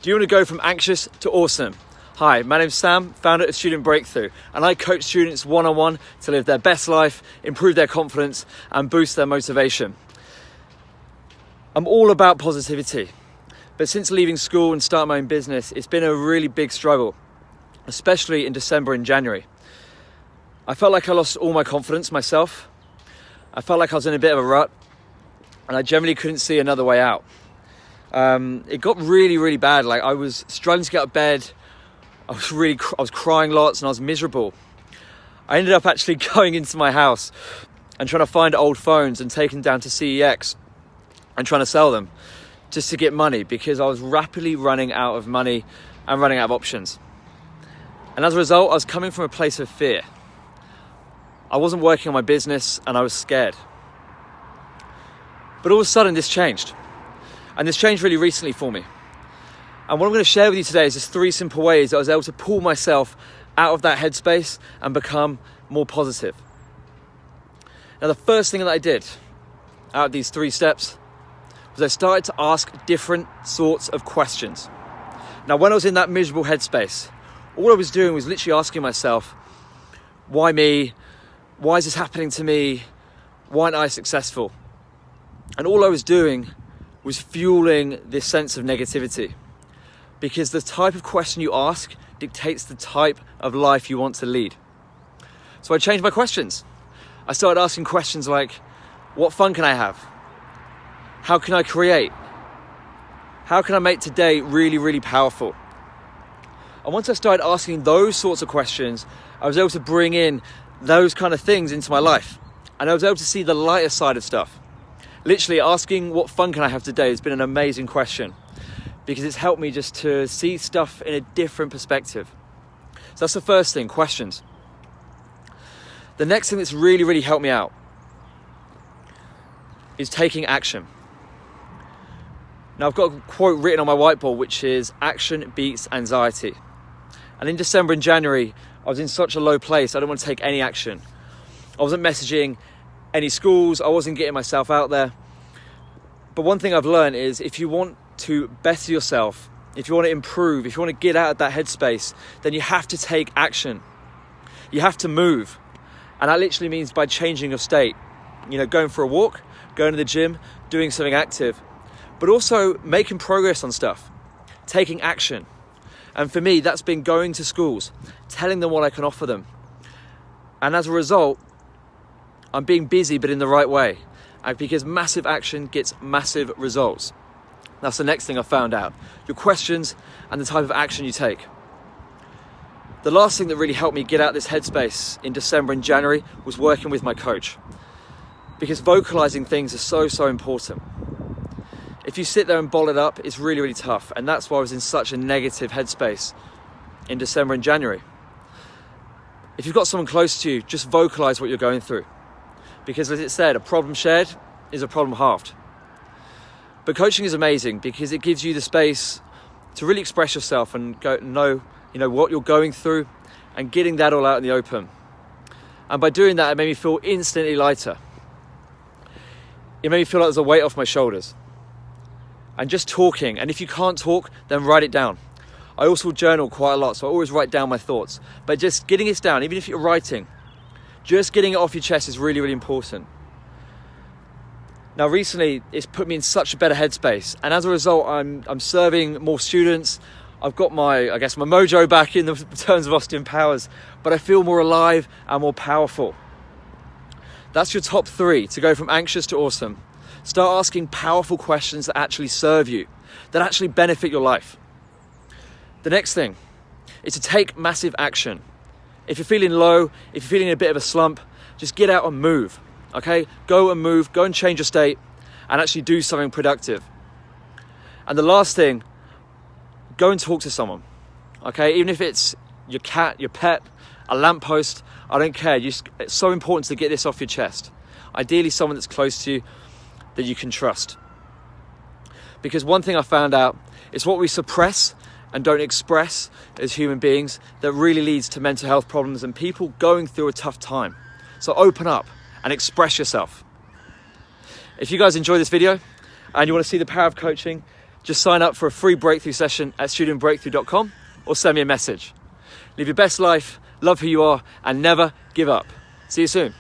Do you want to go from anxious to awesome? Hi, my name's Sam, founder of Student Breakthrough, and I coach students one-on-one to live their best life, improve their confidence, and boost their motivation. I'm all about positivity, but since leaving school and starting my own business, it's been a really big struggle, especially in December and January. I felt like I lost all my confidence myself. I felt like I was in a bit of a rut, and I generally couldn't see another way out. It got really bad. Like, I was struggling to get out of bed. I was crying lots and I was miserable. I ended up actually going into my house and trying to find old phones and taking them down to CEX and trying to sell them just to get money, because I was rapidly running out of money and running out of options. And as a result, I was coming from a place of fear. I wasn't working on my business and I was scared. But all of a sudden this changed. And this changed really recently for me. And what I'm going to share with you today is just 3 simple ways that I was able to pull myself out of that headspace and become more positive. Now, the first thing that I did out of these 3 steps was I started to ask different sorts of questions. Now, when I was in that miserable headspace, all I was doing was literally asking myself, why me? Why is this happening to me? Why aren't I successful? And all I was doing was fueling this sense of negativity, because the type of question you ask dictates the type of life you want to lead. So I changed my questions. I started asking questions like, what fun can I have? How can I create? How can I make today really powerful? And once I started asking those sorts of questions, I was able to bring in those kind of things into my life. And I was able to see the lighter side of stuff. Literally asking what fun can I have today has been an amazing question, because it's helped me just to see stuff in a different perspective. So that's the first thing, questions. The next thing that's really helped me out is taking action. Now, I've got a quote written on my whiteboard, which is action beats anxiety. And in December and January, I was in such a low place, I didn't want to take any action. I wasn't messaging any schools, I wasn't getting myself out there. But one thing I've learned is, if you want to better yourself, if you want to improve, if you want to get out of that headspace, then you have to take action. You have to move. And that literally means by changing your state. You know, going for a walk, going to the gym, doing something active, but also making progress on stuff, taking action. And for me, that's been going to schools, telling them what I can offer them. And as a result, I'm being busy, but in the right way. Because massive action gets massive results. That's the next thing I found out. Your questions and the type of action you take. The last thing that really helped me get out of this headspace in December and January was working with my coach. Because vocalizing things is so important. If you sit there and bottle it up, it's really tough. And that's why I was in such a negative headspace in December and January. If you've got someone close to you, just vocalize what you're going through. Because as it said, a problem shared is a problem halved. But coaching is amazing because it gives you the space to really express yourself and know what you're going through and getting that all out in the open. And by doing that, it made me feel instantly lighter. It made me feel like there's a weight off my shoulders. And just talking, and if you can't talk, then write it down. I also journal quite a lot, so I always write down my thoughts. But just getting it down, even if you're writing, just getting it off your chest is really important. Now, recently, it's put me in such a better headspace. And as a result, I'm serving more students. I've got my mojo back in the terms of Austin Powers, but I feel more alive and more powerful. That's your top 3 to go from anxious to awesome. Start asking powerful questions that actually serve you, that actually benefit your life. The next thing is to take massive action. If you're feeling low, if you're feeling in a bit of a slump, just get out and move, okay? Go and move, go and change your state and actually do something productive. And the last thing, go and talk to someone, okay? Even if it's your cat, your pet, a lamppost, I don't care. It's so important to get this off your chest. Ideally, someone that's close to you that you can trust. Because one thing I found out is what we suppress and don't express as human beings that really leads to mental health problems and people going through a tough time. So open up and express yourself. If you guys enjoy this video and you want to see the power of coaching, just sign up for a free breakthrough session at studentbreakthrough.com or send me a message. Live your best life, love who you are, and never give up. See you soon.